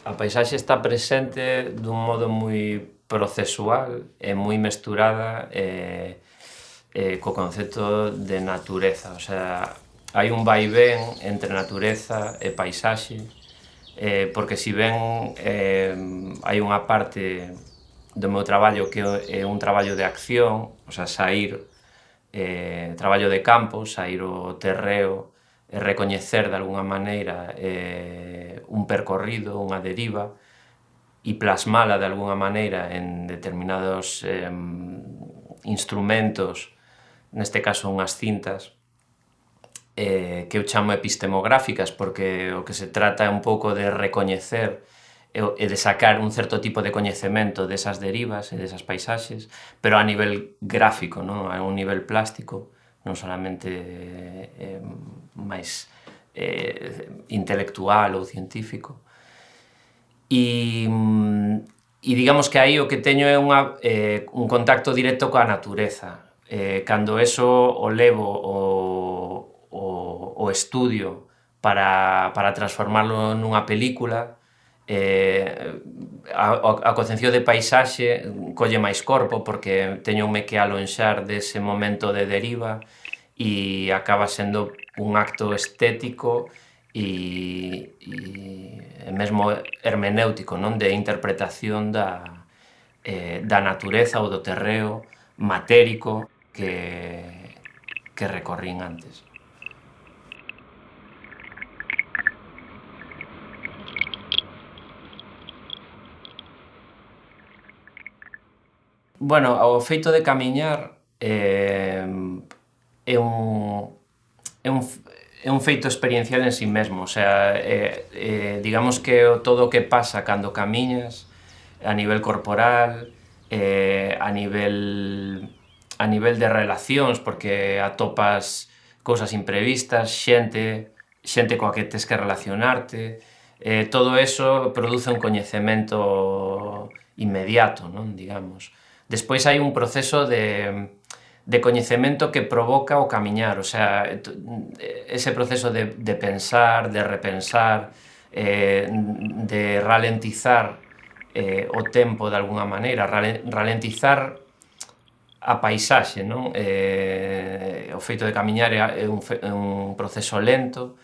A paisaxe está presente dun modo moi procesual e moi mesturada co concepto de natureza, o sea, hai un vaivén entre natureza e paisaxe, porque si ben hai unha parte do meu traballo que é un traballo de acción, o sea, saír, traballo de campo, saír ao terreo e recoñecer de alguna maneira un percorrido, unha deriva, e plasmala de alguna maneira en determinados instrumentos, neste caso unhas cintas, que eu chamo epistemográficas, porque o que se trata é un pouco de recoñecer e de sacar un certo tipo de coñecemento desas derivas e desas paisaxes, pero a nivel gráfico, non? A un nivel plástico, non solamente máis intelectual ou científico. E digamos que aí o que teño é un contacto directo coa natureza. Cando eso o levo o estudio para transformarlo nunha película, a concepción de paisaxe colle máis corpo porque teñome que alonxar dese momento de deriva e acaba sendo un acto estético e mesmo hermenéutico, non? De interpretación da natureza ou do terreo matérico que recorrín antes. Bueno, o feito de camiñar é un feito experiencial en si mesmo, o sea, digamos que todo o que pasa cando camiñas a nivel corporal, a nivel de relacións, porque atopas cousas imprevistas, xente coa que tes que relacionarte, todo eso produce un coñecemento inmediato, non? Digamos. Despois hai un proceso de coñecemento que provoca o camiñar, o sea, ese proceso de pensar, de repensar, de ralentizar o tempo de alguna maneira, ralentizar a paisaxe, non? O feito de camiñar é un proceso lento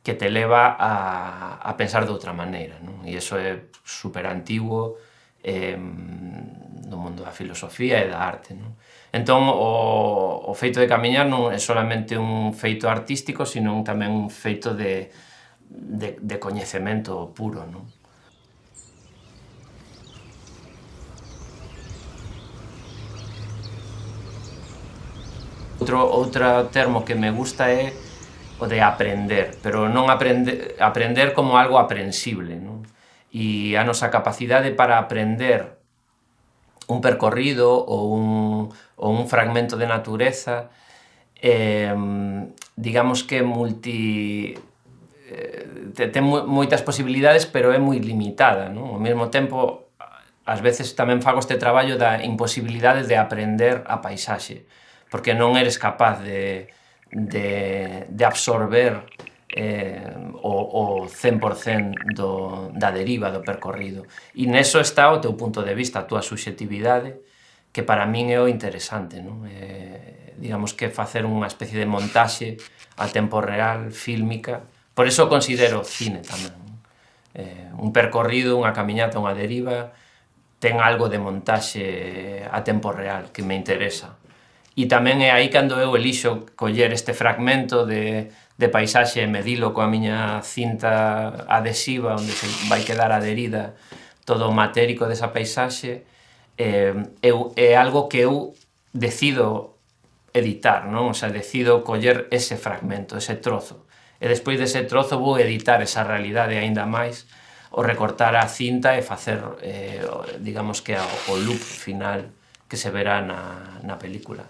que te leva a pensar de outra maneira, non? E iso é super antiguo no mundo da filosofía e da arte, non? Entón, o feito de camiñar non é solamente un feito artístico, sino tamén un feito de coñecemento puro, non? Outro termo que me gusta é o de aprender, pero non aprender como algo aprensible, non? E a nosa capacidade para aprender un percorrido ou un fragmento de natureza digamos que ten moitas posibilidades, pero é moi limitada, non? Ao mesmo tempo, ás veces tamén fago este traballo da imposibilidade de aprender a paisaxe, porque non eres capaz de absorber o 100% da deriva do percorrido. E neso está o teu punto de vista, a túa subxetividade, que para min é o interesante, non? Digamos que facer unha especie de montaxe a tempo real, fílmica, por iso o considero cine tamén. Un percorrido, unha camiñata, unha deriva, ten algo de montaxe a tempo real que me interesa. E tamén é aí cando eu elixo coller este fragmento de paisaxe e medilo coa miña cinta adhesiva onde se vai quedar adherida todo o matérico desa paisaxe, é algo que eu decido editar, non? O sea, decido coller ese fragmento, ese trozo, e despois dese trozo vou editar esa realidade aínda máis, o recortar a cinta e facer, digamos que o loop final que se verá na película.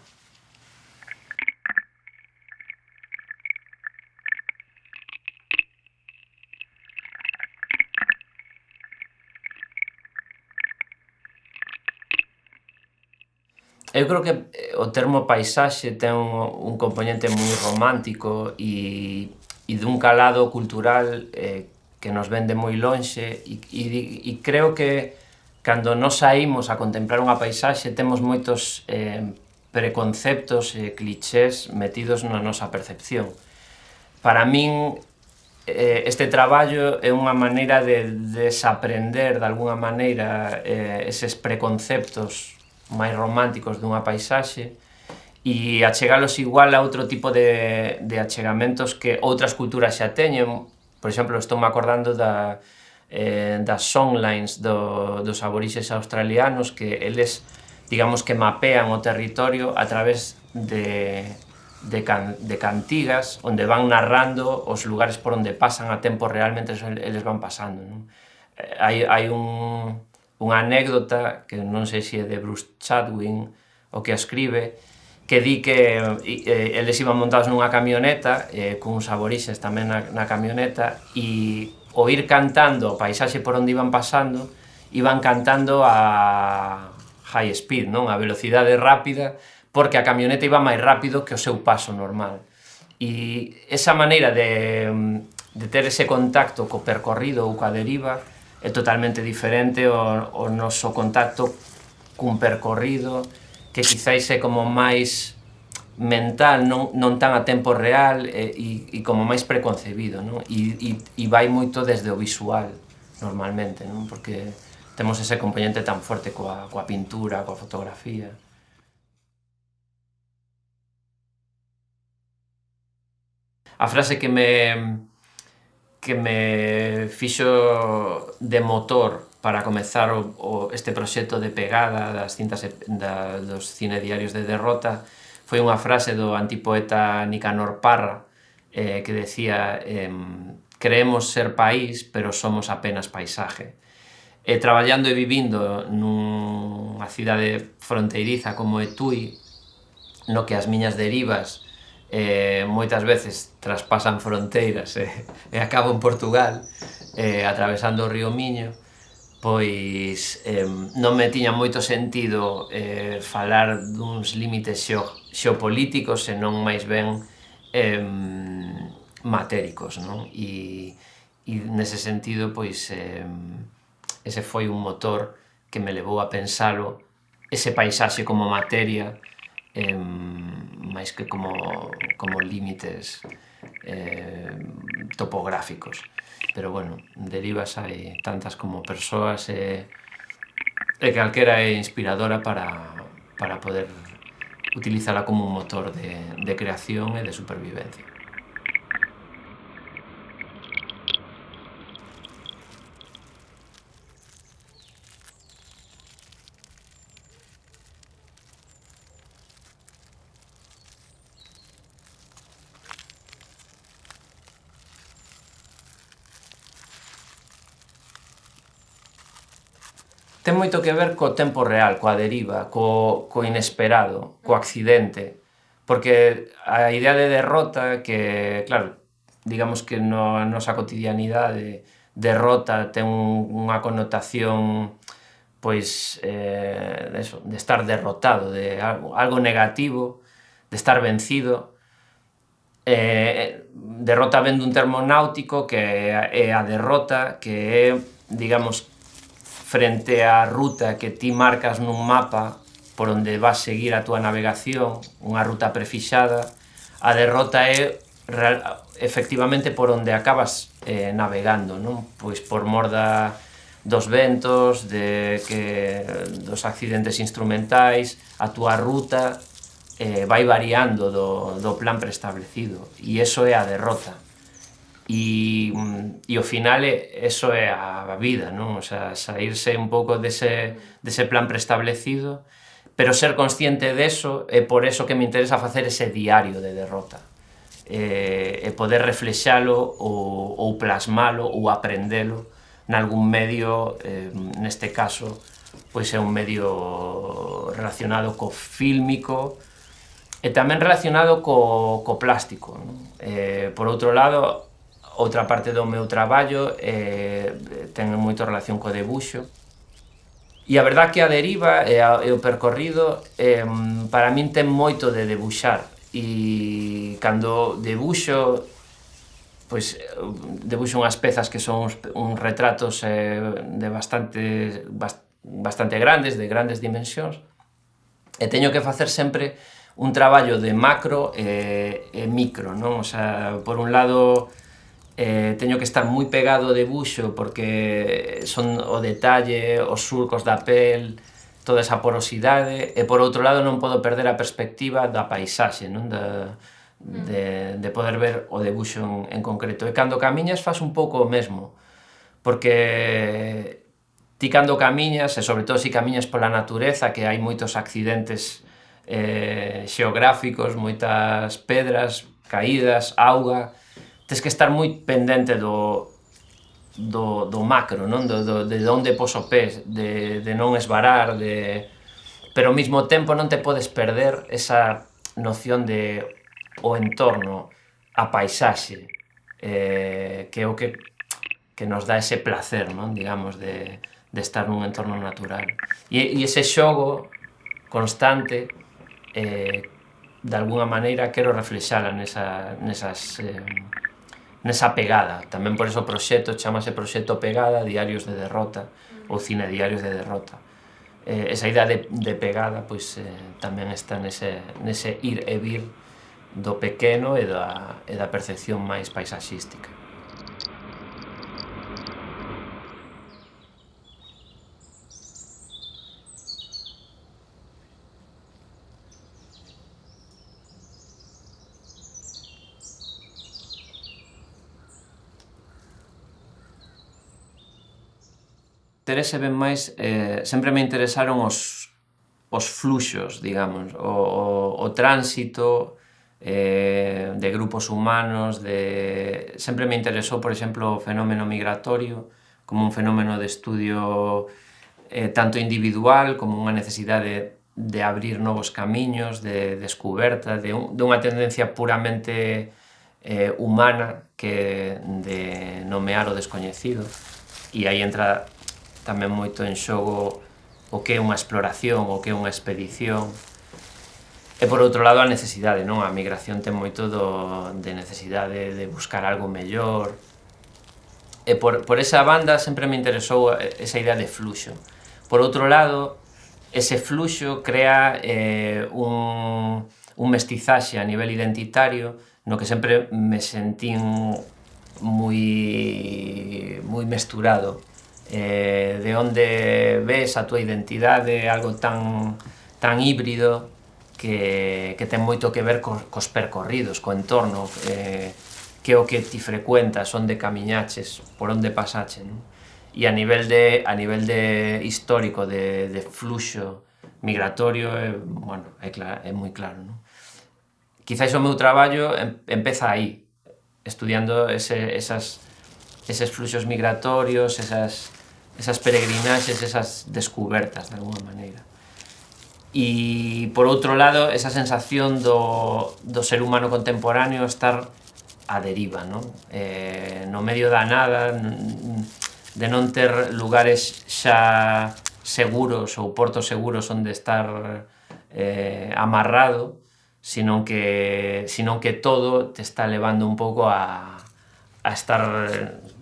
Eu creo que o termo paisaxe ten un compoñente moi romántico e dun calado cultural que nos vende moi lonxe e creo que cando nos saímos a contemplar unha paisaxe temos moitos preconceptos e clichés metidos na nosa percepción. Para min, este traballo é unha maneira de desaprender de alguna maneira eses preconceptos máis románticos dunha paisaxe e achegalos igual a outro tipo de achegamentos que outras culturas xa teñen. Por exemplo, estou me acordando das songlines dos aborixes australianos, que eles, digamos que mapean o territorio a través de cantigas onde van narrando os lugares por onde pasan a tempo real mentre eles van pasando, non? Hai unha anécdota que non sei se é de Bruce Chatwin o que a escribe, que di que eles iban montados nunha camioneta cuns aborixes tamén na camioneta e ao ir cantando o paisaxe por onde iban pasando iban cantando a high speed, non? A velocidade rápida, porque a camioneta iba máis rápido que o seu paso normal. E esa maneira de ter ese contacto co percorrido ou coa deriva é totalmente diferente ao noso contacto cun percorrido que quizáis é como máis mental, non tan a tempo real e como máis preconcebido, non? E vai moito desde o visual, normalmente, non? Porque temos ese componente tan forte coa pintura, coa fotografía. A frase que me fixo de motor para comezar este proxecto de pegada das cintas dos cinediarios de Derrota foi unha frase do antipoeta Nicanor Parra que decía creemos ser país, pero somos apenas paisaje. Traballando e vivindo nunha cidade fronteiriza como é Tui, no que as miñas derivas moitas veces traspasan fronteiras e acabo en Portugal atravesando o río Miño, pois non me tiña moito sentido falar duns límites xeopolíticos, senón máis ben matéricos, non? E nese sentido, pois ese foi un motor que me levou a pensalo, ese paisaxe como materia, máis que como límites topográficos. Pero, bueno, derivas hai tantas como persoas e calquera é inspiradora para poder utilizala como un motor de creación e de supervivencia. Ten moito que ver co tempo real, coa deriva, co inesperado, co accidente, porque a idea de derrota, que, claro, digamos que na nosa cotidianidade derrota ten unha connotación, pois, eso, de estar derrotado, de algo negativo, de estar vencido. Derrota vén dun termo náutico que é a derrota, que é, digamos, frente á ruta que ti marcas nun mapa por onde vas seguir a túa navegación, unha ruta prefixada. A derrota é efectivamente por onde acabas navegando, non? Pois por mor dos ventos, dos accidentes instrumentais, a túa ruta vai variando do plan preestablecido, e iso é a derrota. E ao final eso é a vida, non? O sea, saírse un pouco dese plan preestablecido, pero ser consciente deso, é por eso que me interesa facer ese diario de derrota, e poder reflexalo ou plasmalo ou aprendelo nalgún medio, neste caso, pois é un medio relacionado co fílmico e tamén relacionado co plástico, non? Por outro lado, outra parte do meu traballo ten moito relación co debuxo, e a verdad que a deriva e o percorrido para min ten moito de debuxar, e cando debuxo pois debuxo unhas pezas que son uns retratos de bastante grandes, de grandes dimensións, e teño que facer sempre un traballo de macro e micro, non? O sea, por un lado, teño que estar moi pegado ao debuxo porque son o detalle, os surcos da pel, toda esa porosidade, e por outro lado non podo perder a perspectiva da paisaxe, non? De poder ver o debuxo en concreto. E cando camiñas fas un pouco o mesmo, porque ti cando camiñas, e sobre todo se camiñas pola natureza, que hai moitos accidentes xeográficos, moitas pedras caídas, auga, tes que estar moi pendente do macro, non? De onde pos o pé, de non esvarar, pero ao mesmo tempo non te podes perder esa noción de o entorno, a paisaxe, que é o que nos dá ese placer, non? Digamos, de estar nun entorno natural. E ese xogo constante, de alguna maneira, quero reflexala nesa pegada. Tamén por eso o proxecto chamase Proxecto Pegada, Diarios de Derrota, ou Cine Diarios de Derrota. Esa idea de pegada, pois, tamén está nese ir e vir do pequeno e da percepción máis paisaxística. Interese ben máis, sempre me interesaron os fluxos, digamos, o tránsito de grupos humanos, sempre me interesou, por exemplo, o fenómeno migratorio como un fenómeno de estudio tanto individual como unha necesidade de abrir novos camiños, de descuberta, dunha tendencia puramente humana que de nomear o descoñecido, e aí entra tamén moito en xogo o que é unha exploración, o que é unha expedición. E por outro lado a necesidade, non? A migración ten moito de necesidade de buscar algo mellor. E por esa banda sempre me interesou esa idea de fluxo. Por outro lado, ese fluxo crea un mestizaxe a nivel identitario no que sempre me sentín moi mesturado. De onde ves a túa identidade, algo tan híbrido que ten moito que ver cos percorridos, co entorno, que é o que ti frecuentas, onde camiñaches, por onde pasaches, non? E a nivel de histórico, de fluxo migratorio, bueno, é moi claro, non? Quizás o meu traballo empeza aí, estudiando eses fluxos migratorios, esas peregrinaxes, esas descubertas, de alguma maneira. E, por outro lado, esa sensación do ser humano contemporáneo estar á deriva, non? No medio da nada, de non ter lugares xa seguros ou portos seguros onde estar amarrado, sino que todo te está levando un pouco a estar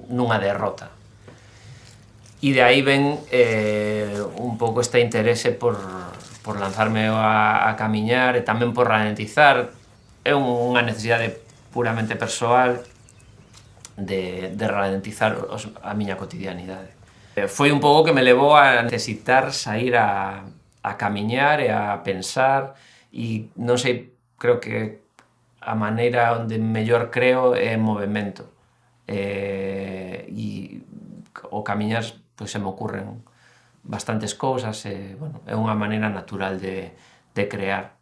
nunha derrota. E de aí ven un pouco este interese por lanzarme a camiñar e tamén por ralentizar. É unha necesidade puramente persoal de ralentizar a miña cotidianidade. Foi un pouco que me levou a necesitar saír a camiñar e a pensar, e non sei, creo que a maneira onde mellor creo é en movimento. E o camiñar, pois se me ocurren bastantes cousas, bueno, é unha maneira natural de crear.